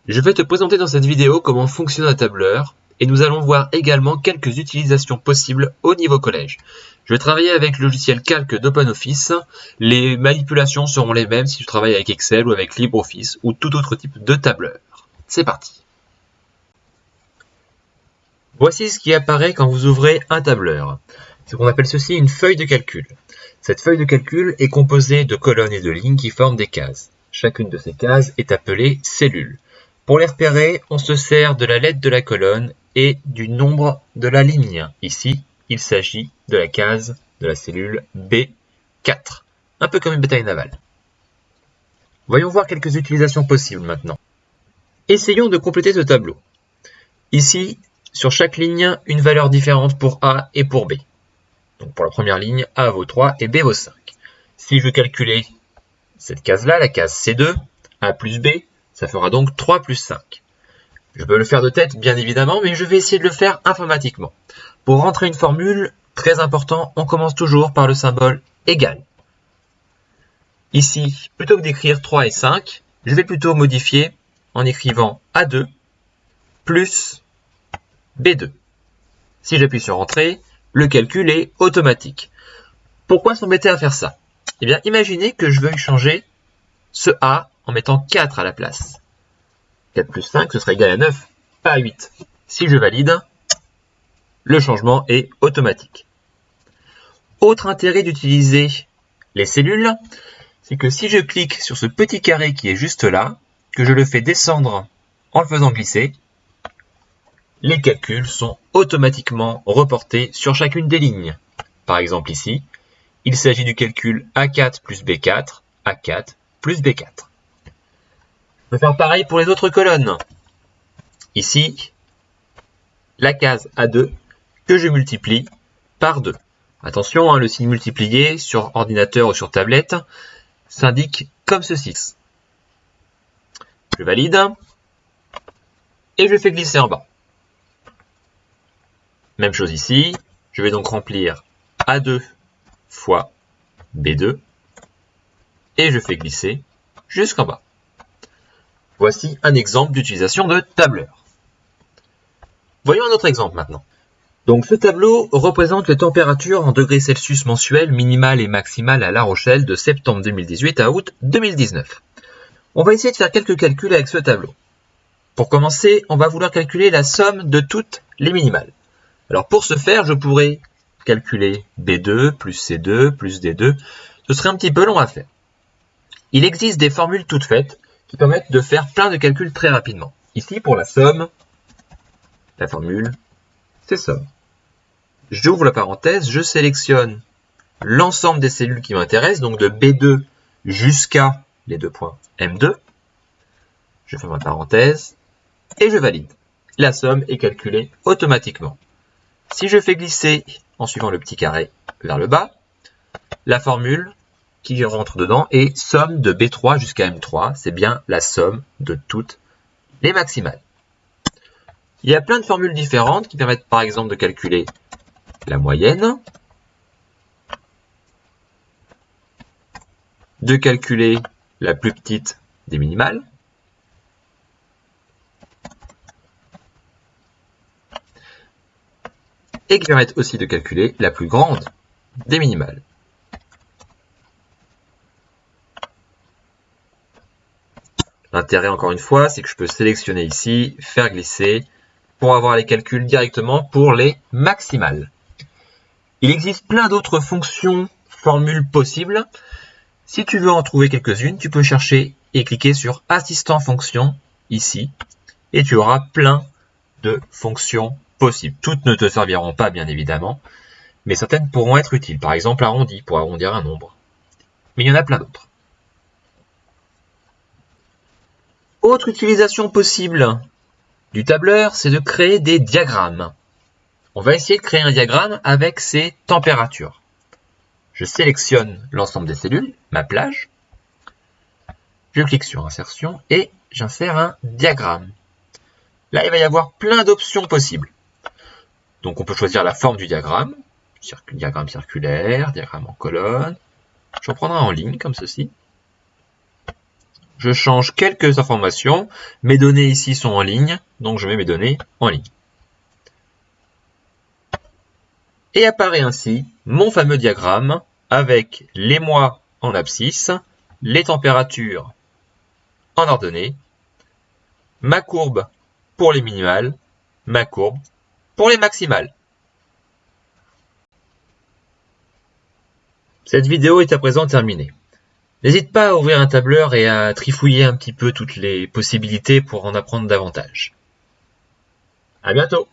Je vais te présenter dans cette vidéo comment fonctionne un tableur et nous allons voir également quelques utilisations possibles au niveau collège. Je vais travailler avec le logiciel calque d'OpenOffice. Les manipulations seront les mêmes si je travaille avec Excel ou avec LibreOffice ou tout autre type de tableur. C'est parti. Voici ce qui apparaît quand vous ouvrez un tableur. C'est ce qu'on appelle ceci une feuille de calcul. Cette feuille de calcul est composée de colonnes et de lignes qui forment des cases. Chacune de ces cases est appelée cellule. Pour les repérer, on se sert de la lettre de la colonne et du nombre de la ligne. Ici, il s'agit de la case de la cellule B4, un peu comme une bataille navale. Voyons voir quelques utilisations possibles maintenant. Essayons de compléter ce tableau. Ici, sur chaque ligne, une valeur différente pour A et pour B. Donc pour la première ligne, A vaut 3 et B vaut 5. Si je veux calculer cette case-là, la case C2, A plus B, ça fera donc 3 plus 5. Je peux le faire de tête, bien évidemment, mais je vais essayer de le faire informatiquement. Pour rentrer une formule, très important, on commence toujours par le symbole égal. Ici, plutôt que d'écrire 3 et 5, je vais plutôt modifier en écrivant A2 plus B2. Si j'appuie sur Entrée, le calcul est automatique. Pourquoi s'embêter à faire ça? Eh bien, imaginez que je veuille changer ce A en mettant 4 à la place. 4 plus 5, ce serait égal à 9, pas à 8. Si je valide, le changement est automatique. Autre intérêt d'utiliser les cellules, c'est que si je clique sur ce petit carré qui est juste là, que je le fais descendre en le faisant glisser, les calculs sont automatiquement reportés sur chacune des lignes. Par exemple ici, il s'agit du calcul A4 plus B4, A4 plus B4. Je peux faire pareil pour les autres colonnes. Ici, la case A2 que je multiplie par 2. Attention, le signe multiplié sur ordinateur ou sur tablette s'indique comme ceci. Je valide et je fais glisser en bas. Même chose ici, je vais donc remplir A2 fois B2 et je fais glisser jusqu'en bas. Voici un exemple d'utilisation de tableur. Voyons un autre exemple maintenant. Donc ce tableau représente les températures en degrés Celsius mensuels minimales et maximales à La Rochelle de septembre 2018 à août 2019. On va essayer de faire quelques calculs avec ce tableau. Pour commencer, on va vouloir calculer la somme de toutes les minimales. Alors pour ce faire, je pourrais calculer B2 plus C2 plus D2. Ce serait un petit peu long à faire. Il existe des formules toutes faites qui permettent de faire plein de calculs très rapidement. Ici, pour la somme, la formule, c'est somme. J'ouvre la parenthèse, je sélectionne l'ensemble des cellules qui m'intéressent, donc de B2 jusqu'à les deux points M2. Je ferme ma parenthèse et je valide. La somme est calculée automatiquement. Si je fais glisser en suivant le petit carré vers le bas, la formule qui rentre dedans est somme de B3 jusqu'à M3. C'est bien la somme de toutes les maximales. Il y a plein de formules différentes qui permettent par exemple de calculer la moyenne, de calculer la plus petite des minimales, et qui permettent aussi de calculer la plus grande des minimales. L'intérêt, encore une fois, c'est que je peux sélectionner ici, faire glisser, pour avoir les calculs directement pour les maximales. Il existe plein d'autres fonctions, formules possibles. Si tu veux en trouver quelques-unes, tu peux chercher et cliquer sur Assistant fonction, ici, et tu auras plein de fonctions possibles. Toutes ne te serviront pas, bien évidemment, mais certaines pourront être utiles. Par exemple, arrondi, pour arrondir un nombre. Mais il y en a plein d'autres. Autre utilisation possible du tableur, c'est de créer des diagrammes. On va essayer de créer un diagramme avec ces températures. Je sélectionne l'ensemble des cellules, ma plage. Je clique sur Insertion et j'insère un diagramme. Là, il va y avoir plein d'options possibles. Donc, on peut choisir la forme du diagramme. Diagramme circulaire, diagramme en colonne. J'en prendrai en ligne, comme ceci. je change quelques informations. Mes données ici sont en ligne, donc je mets mes données en ligne. Et apparaît ainsi mon fameux diagramme avec les mois en abscisse, les températures en ordonnée, ma courbe pour les minimales, ma courbe pour les maximales. Cette vidéo est à présent terminée. N'hésite pas à ouvrir un tableur et à trifouiller un petit peu toutes les possibilités pour en apprendre davantage. À bientôt!